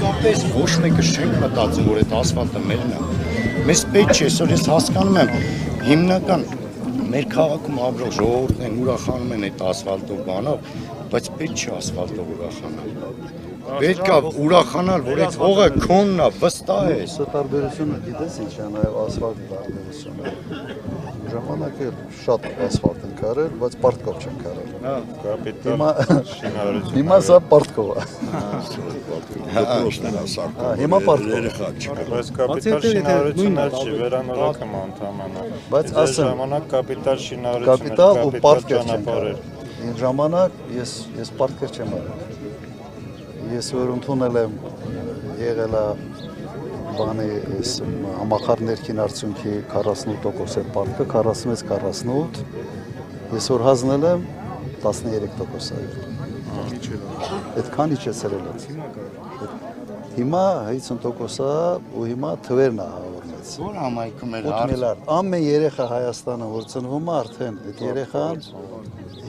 իսկապես ոչ մեկը չենք մտածում, որ այդ ասֆալտը մերն է։ Մեզ պետք չէ, այսօր ես հասկանում եմ, հիմնական մեր քաղաքում ապրող ժողովուրդն են ուրախանում են այդ ասֆալտով բանով, բայց պետք չէ ասֆալտով ուրախանալ։ Պետք է ուրախանալ, որ այդ հողը քոնն է, վստահ ես։ Սա տարբերությունը գիտես ինչ է, նաև ասֆալտի տարբերությունը։ Ժամանակը շատ ասֆալտ են կարել, բայց պարտքով չեն կարել։ Հիմա սա պարտքով է։ Հիմա պարտքով։ Բայց կապիտալ շինարարություններ չի, վերանորոգում ընդհանրապես։ Բայց ասեմ, ժամանակ կապիտալ շինարարություն, կապիտալ ու պարտքեր չեն կարել։ Այն ժամանակ ես պարտքեր չեմ արել։ Ես որ ընդունել եմ եղել է բանի համախառն ներքին արդյունքի 48% է պարտքը, 46-48, ես որ հանձնել եմ 13% է։ Այդքան իջեցրել եմ։ Հիմա 50% է ու հիմա թվերն է հավորնեց։ Որ համայնքում էլ 8 միլիարդ։ Ամեն երեխա Հայաստանը որ ծնվում է արդեն այդ երեխան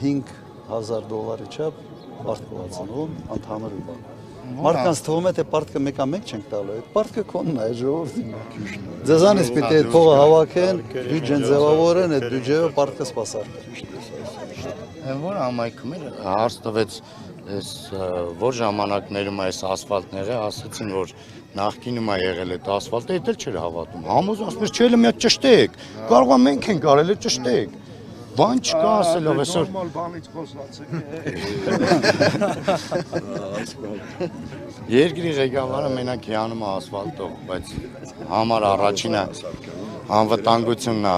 $5,000 չափ պարտքով է ծնվում, ընդհանուր բան։ Մարդկանց թվում է թե պարտքը մեկա մենք չենք տալու, այդ պարտքը քոնն է, ժողովրդի։ Ձեզանից պիտի այդ փողը հավաքեն, բյուջեն ձևավորեն, այդ բյուջեով պարտքը սպասարկեն։ Որ համայնքում էլ հարց տվեց այս որ ժամանակներում այս ասֆալտները ասացին որ նախկինում է եղել այդ ասֆալտը, դա էլ չէր հավատում։ Համոզում ասում ես չէ, մի հատ ճշտեք։ Կարող է մենք ենք արել, ճշտեք։ Բան չկա ասելով այսօր։ Նորմալ բանից խոսացեք։ Երկրի ղեկավարը մենակ հիանում է ասֆալտով, բայց համար առաջինը անվտանգությունն է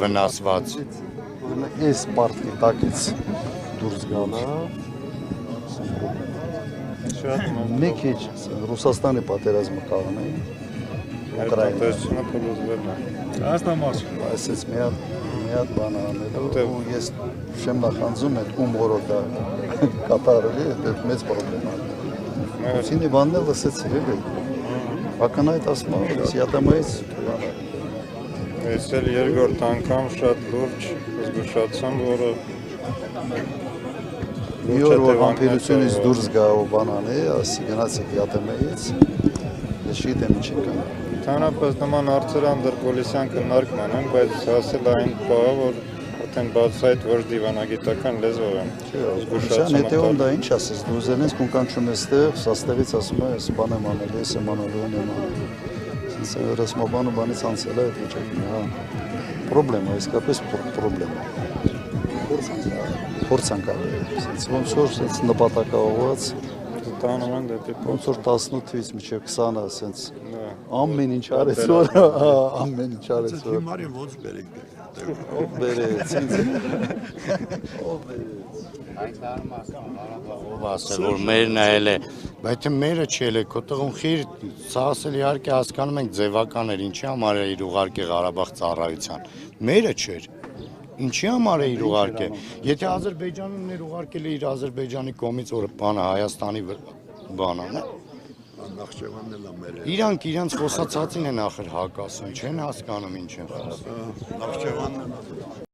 վնասված։ Այս պարտքի տակից դուրս գալը մի քիչ Ռուսաստանի պատերազմը կաղն է, Ուկրաինա փլուզվել է։ այսպես մի հատ բան անելու ու ես չեմ նախանձում այդ ում որոդա կատարելի է մեծ պրոբլեմ է։ Սինի բանն էլ լսեցի էլի։ Ակնհայտ ասում եմ, ես յատամայից Ես էլ երկրորդ անգամ շատ լուրջ զգուշացում, որը մի օր որ համբերությունից դուրս գա ու բան անի, ասի գնացեք յատամայից, ես չգիտեմ ինչ եք անում։ Ընդհանրապես նման հարցեր անդրկոլիսյան քննարկման են, բայց հասել այն բանը, որ արդեն բացահայտ ոչ դիվանագիտական լեզվով են զգուշացումը։ Հետևում դա ինչ ասես, դու զենես կունկանչում ես տեղ, սաստեղից ասում ես բան եմ անել, ես եմ անելու, եմ անելու։ Ռասմաբանը բանից անցել է այդ վիճակին, հա։ Պրոբլեմա, իսկապես պրոբլեմա։ Փորձանք արել, ոնց որ նպատակաուղղված տանում են դեպի ոնց որ 18-ից մինչև 20-ը ասենց ամեն ինչ արեց որ ամեն ինչ արեց որ Հիմարին ոնց բերեք։ ով բերեց ինձ Ով ասել որ մերն է էլ է, բայց մերը չէ, քո տղուն խիր, սա ասել իհարկե հասկանում ենք ձևական էր, ինչի համար է իր ուղարկե Ղարաբաղ ծառայության։ Մերը չէր։ Ինչի համար է իր ուղարկե։ Եթե Ադրբեջանն էր ուղարկել իր Ադրբեջանի կողմից որ բանը Հայաստանի բանան է։ Նախճեվանն էլ է մեր։ Իրանք իրանց խոսացածին են ախր հակ ասում, չեն հասկանում ինչ են խոսում։ Նախճեվանն